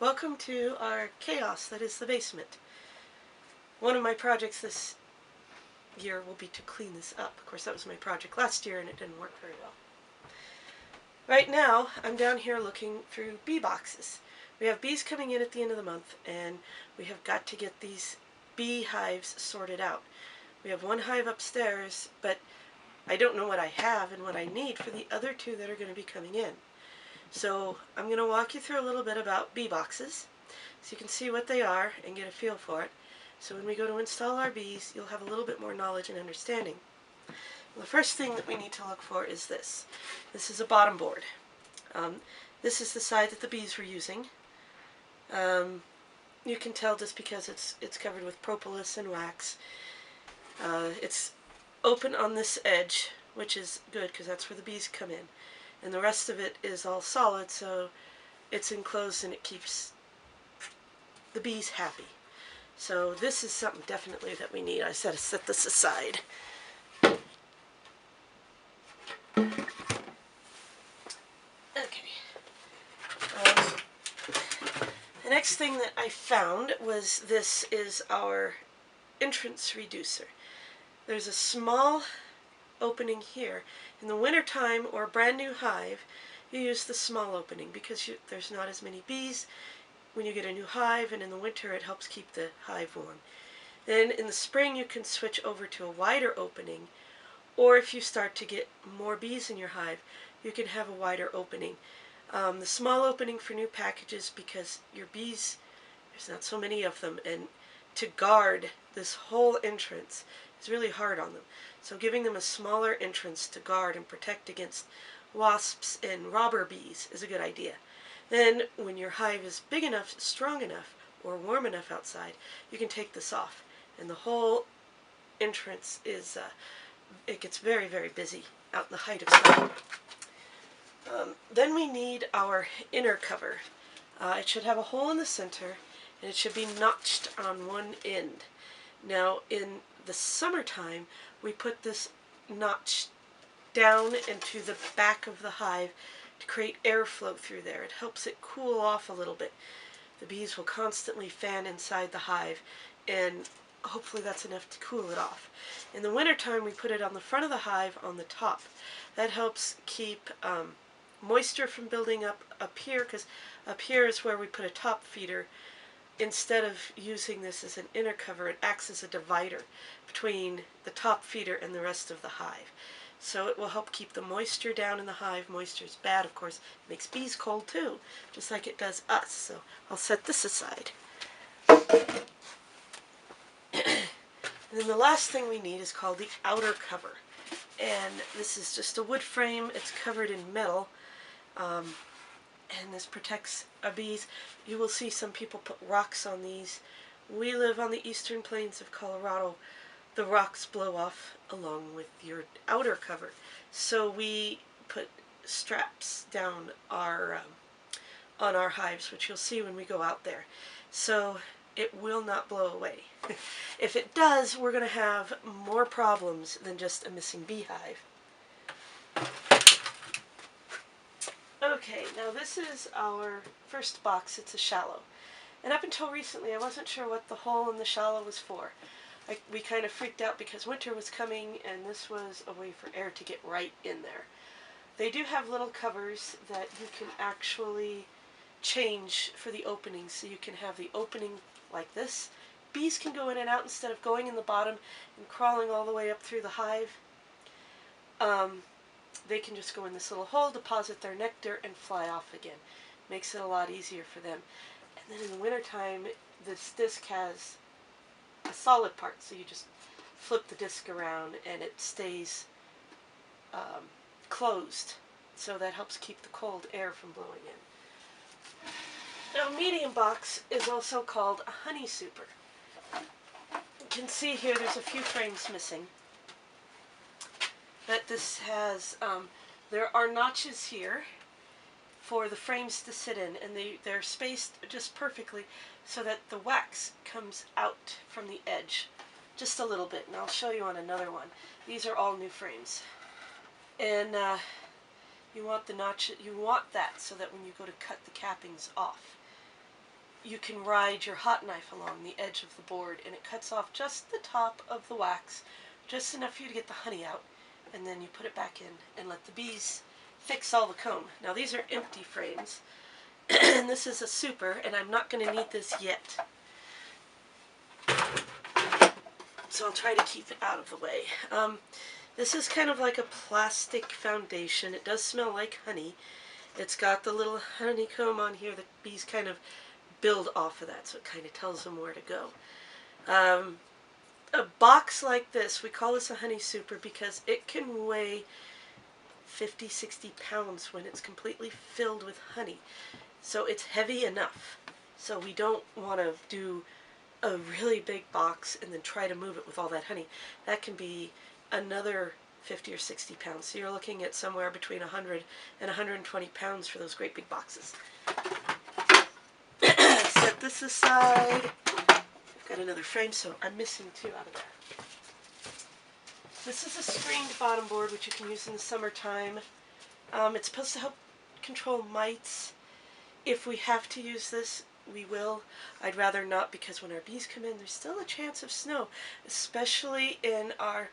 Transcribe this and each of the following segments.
Welcome to our chaos that is the basement. One of my projects this year will be to clean this up. Of course, that was my project last year and it didn't work very well. Right now, I'm down here looking through bee boxes. We have bees coming in at the end of the month and we have got to get these bee hives sorted out. We have one hive upstairs, but I don't know what I have and what I need for the other two that are going to be coming in. So I'm going to walk you through a little bit about bee boxes so you can see what they are and get a feel for it. So when we go to install our bees, you'll have a little bit more knowledge and understanding. Well, the first thing that we need to look for is this. This is a bottom board. This is the side that the bees were using. You can tell just because it's covered with propolis and wax. It's open on this edge, which is good because that's where the bees come in. And the rest of it is all solid, so it's enclosed and it keeps the bees happy. So this is something definitely that we need. I said to set this aside. Okay. The next thing that I found was this is our entrance reducer. There's a small opening here. In the wintertime or a brand new hive, you use the small opening because there's not as many bees when you get a new hive, and in the winter it helps keep the hive warm. Then in the spring you can switch over to a wider opening, or if you start to get more bees in your hive, you can have a wider opening. The small opening for new packages because your bees, there's not so many of them, and to guard this whole entrance is really hard on them. So giving them a smaller entrance to guard and protect against wasps and robber bees is a good idea. Then when your hive is big enough, strong enough, or warm enough outside, you can take this off. And the whole entrance is, it gets very, very busy out in the height of summer. Then we need our inner cover. It should have a hole in the center and it should be notched on one end. Now in the summertime, we put this notch down into the back of the hive to create airflow through there. It helps it cool off a little bit. The bees will constantly fan inside the hive, and hopefully that's enough to cool it off. In the wintertime, we put it on the front of the hive on the top. That helps keep moisture from building up here, because up here is where we put a top feeder. Instead of using this as an inner cover, it acts as a divider between the top feeder and the rest of the hive. So it will help keep the moisture down in the hive. Moisture is bad, of course. It makes bees cold too, just like it does us. So I'll set this aside. And then the last thing we need is called the outer cover. And this is just a wood frame. It's covered in metal. And this protects our bees. You will see some people put rocks on these. We live on the eastern plains of Colorado. The rocks blow off along with your outer cover. So we put straps down on our hives, which you'll see when we go out there. So it will not blow away. If it does, we're going to have more problems than just a missing beehive. Okay, now this is our first box. It's a shallow. And up until recently, I wasn't sure what the hole in the shallow was for. We kind of freaked out because winter was coming and this was a way for air to get right in there. They do have little covers that you can actually change for the openings, so you can have the opening like this. Bees can go in and out instead of going in the bottom and crawling all the way up through the hive. They can just go in this little hole, deposit their nectar, and fly off again. Makes it a lot easier for them. And then in the wintertime, this disc has a solid part, so you just flip the disc around and it stays closed. So that helps keep the cold air from blowing in. Now, a medium box is also called a honey super. You can see here there's a few frames missing. But this has, there are notches here for the frames to sit in, and they're spaced just perfectly so that the wax comes out from the edge just a little bit, and I'll show you on another one. These are all new frames. And you want the notch, you want that so that when you go to cut the cappings off, you can ride your hot knife along the edge of the board, and it cuts off just the top of the wax, just enough for you to get the honey out, and then you put it back in and let the bees fix all the comb. Now these are empty frames, and this is a super, and I'm not going to need this yet. So I'll try to keep it out of the way. This is kind of like a plastic foundation. It does smell like honey. It's got the little honeycomb on here. The bees kind of build off of that, so it kind of tells them where to go. A box like this, we call this a honey super because it can weigh 50, 60 pounds when it's completely filled with honey. So it's heavy enough. So we don't want to do a really big box and then try to move it with all that honey. That can be another 50 or 60 pounds. So you're looking at somewhere between 100 and 120 pounds for those great big boxes. Set this aside. I've got another frame, so I'm missing two out of there. This is a screened bottom board, which you can use in the summertime. It's supposed to help control mites. If we have to use this, we will. I'd rather not, because when our bees come in, there's still a chance of snow, especially in our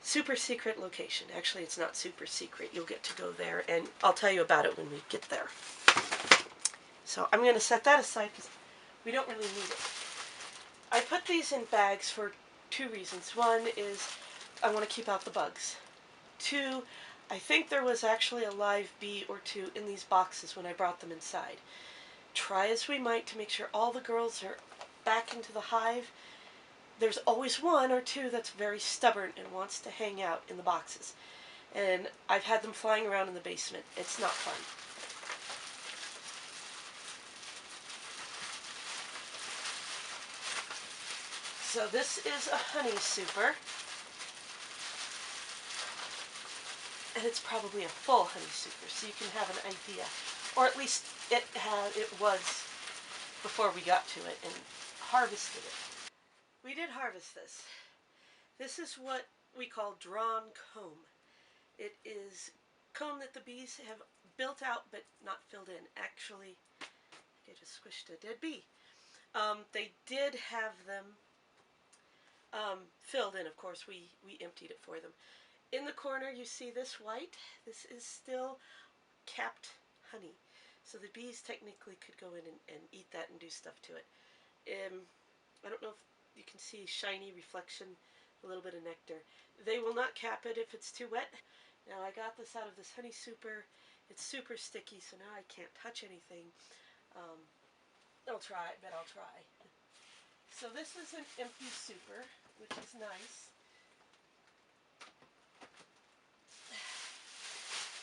super secret location. Actually, it's not super secret. You'll get to go there, and I'll tell you about it when we get there. So I'm going to set that aside because we don't really need it. I put these in bags for two reasons. One is I want to keep out the bugs. Two, I think there was actually a live bee or two in these boxes when I brought them inside. Try as we might to make sure all the girls are back into the hive, there's always one or two that's very stubborn and wants to hang out in the boxes. And I've had them flying around in the basement. It's not fun. So this is a honey super. And it's probably a full honey super, so you can have an idea. Or at least it was before we got to it and harvested it. We did harvest this. This is what we call drawn comb. It is comb that the bees have built out but not filled in. Actually, I just squished a dead bee. They did have them filled in, of course. We emptied it for them. In the corner you see this white. This is still capped honey. So the bees technically could go in and eat that and do stuff to it. I don't know if you can see shiny reflection, a little bit of nectar. They will not cap it if it's too wet. Now I got this out of this honey super. It's super sticky, so now I can't touch anything. I'll try, but I'll try. So this is an empty super, which is nice.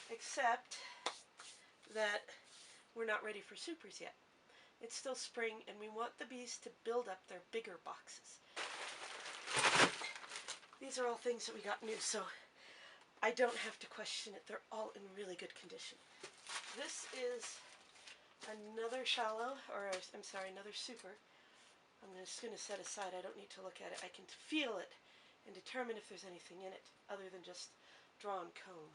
Except that we're not ready for supers yet. It's still spring, and we want the bees to build up their bigger boxes. These are all things that we got new, so I don't have to question it. They're all in really good condition. This is another shallow, or I'm sorry, another super. I'm just going to set aside. I don't need to look at it. I can feel it and determine if there's anything in it other than just drawn comb.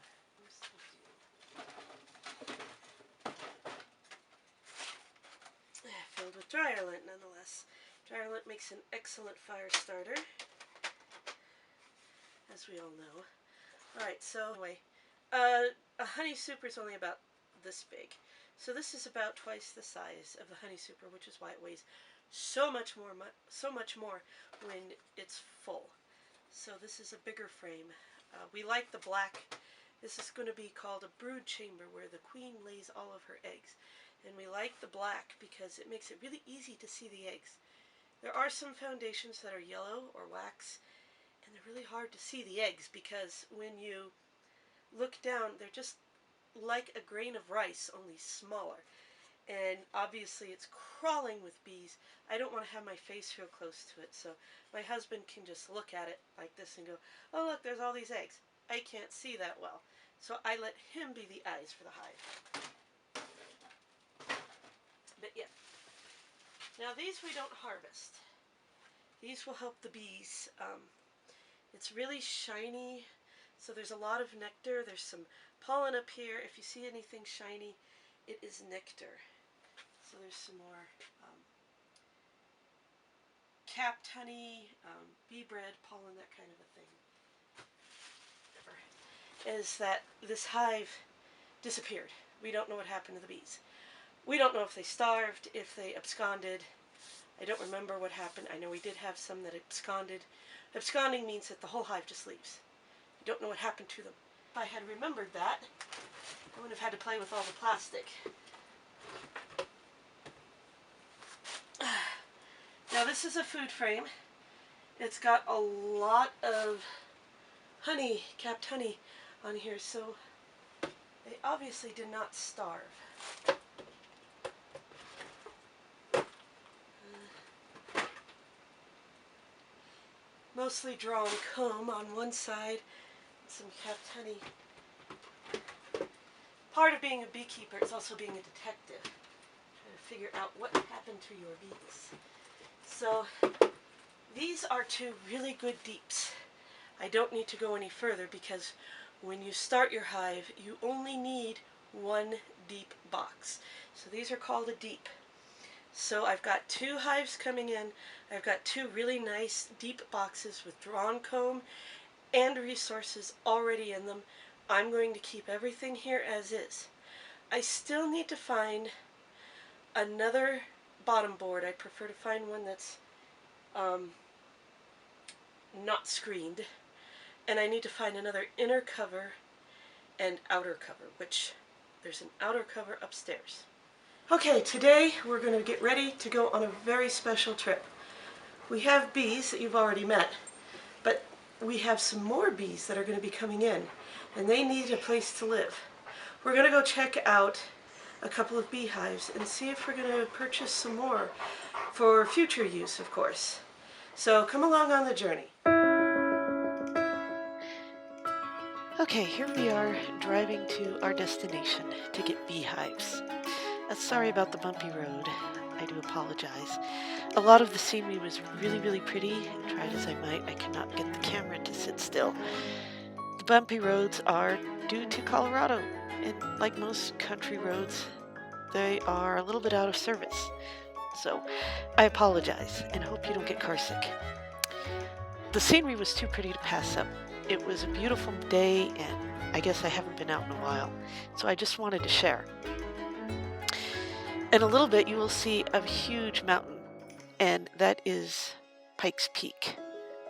Filled with dryer lint, nonetheless. Dryer lint makes an excellent fire starter, as we all know. Alright, so anyway, a honey super is only about this big. So this is about twice the size of the honey super, which is why it weighs so much more when it's full. So this is a bigger frame. We like the black. This is going to be called a brood chamber, where the queen lays all of her eggs. And we like the black because it makes it really easy to see the eggs. There are some foundations that are yellow or wax, and they're really hard to see the eggs because when you look down, they're just like a grain of rice, only smaller. And obviously it's crawling with bees. I don't want to have my face real close to it, so my husband can just look at it like this and go, oh look, there's all these eggs. I can't see that well. So I let him be the eyes for the hive. But yeah. Now these we don't harvest. These will help the bees. It's really shiny, so there's a lot of nectar. There's some pollen up here. If you see anything shiny, it is nectar. So there's some more capped honey, bee bread, pollen, that kind of a thing, is that this hive disappeared. We don't know what happened to the bees. We don't know if they starved, if they absconded. I don't remember what happened. I know we did have some that absconded. Absconding means that the whole hive just leaves. I don't know what happened to them. If I had remembered that, I wouldn't have had to play with all the plastic. Now this is a food frame. It's got a lot of honey, capped honey on here, so they obviously did not starve. Mostly drawn comb on one side, and some capped honey. Part of being a beekeeper is also being a detective, trying to figure out what happened to your bees. So these are two really good deeps. I don't need to go any further because when you start your hive, you only need one deep box. So these are called a deep. So I've got two hives coming in. I've got two really nice deep boxes with drawn comb and resources already in them. I'm going to keep everything here as is. I still need to find another bottom board. I prefer to find one that's not screened. And I need to find another inner cover and outer cover, which there's an outer cover upstairs. Okay, today we're going to get ready to go on a very special trip. We have bees that you've already met, but we have some more bees that are going to be coming in, and they need a place to live. We're going to go check out a couple of beehives and see if we're going to purchase some more for future use, of course. So come along on the journey. Okay, here we are driving to our destination to get beehives. Sorry about the bumpy road. I do apologize. A lot of the scenery was really pretty, and tried as I might, I cannot get the camera to sit still. The bumpy roads are due to Colorado, and like most country roads, they are a little bit out of service. So I apologize and hope you don't get carsick. The scenery was too pretty to pass up. It was a beautiful day, and I guess I haven't been out in a while, so I just wanted to share. In a little bit, you will see a huge mountain, and that is Pikes Peak,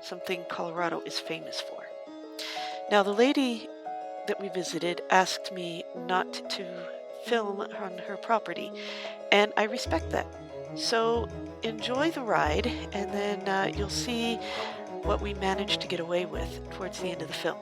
something Colorado is famous for. Now, the lady that we visited asked me not to film on her property, and I respect that. So enjoy the ride, and then you'll see what we managed to get away with towards the end of the film.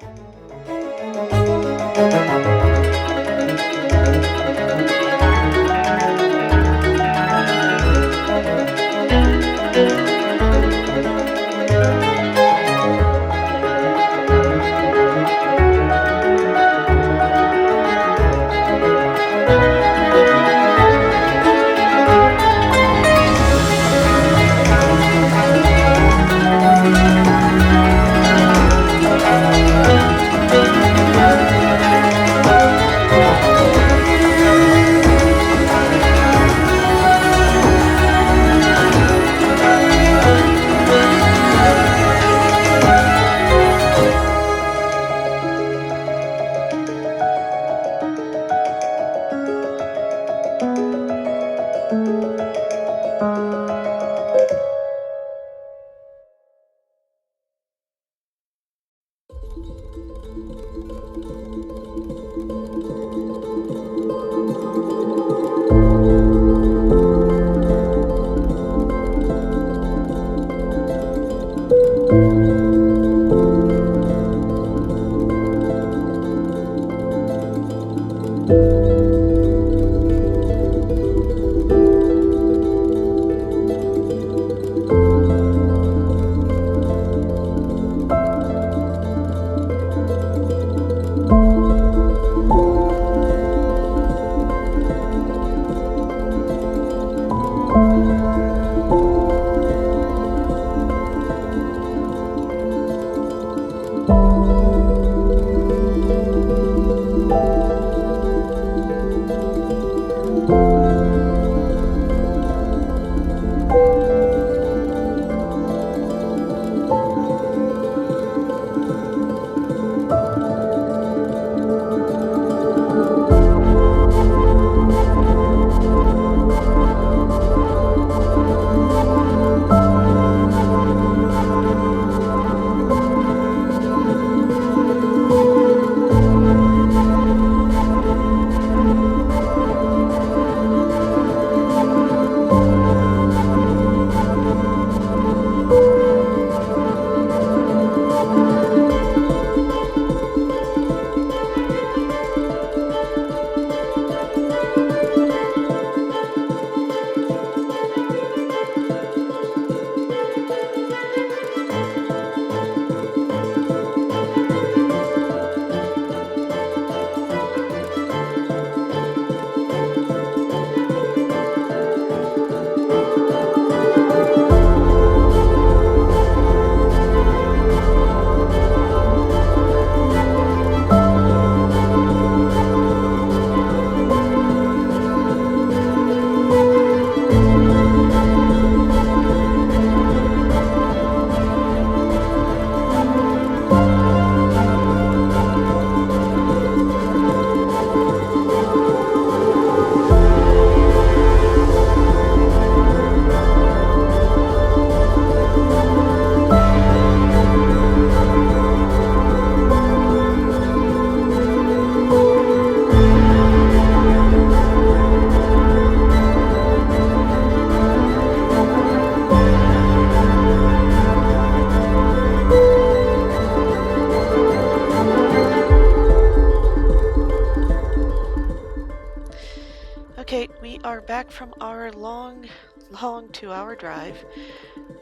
back from our long 2-hour drive,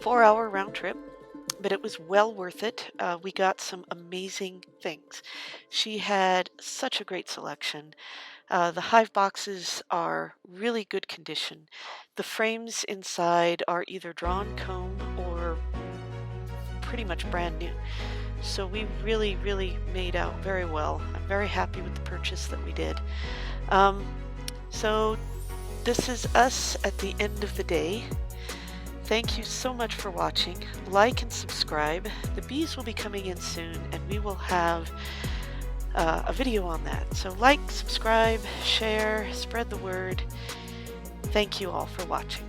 4-hour round trip, but it was well worth it. We got some amazing things. She had such a great selection. The hive boxes are really good condition. The frames inside are either drawn comb or pretty much brand new. So we really made out very well. I'm very happy with the purchase that we did. So this is us at the end of the day. Thank you so much for watching. Like and subscribe. The bees will be coming in soon, and we will have a video on that. So like, subscribe, share, spread the word. Thank you all for watching.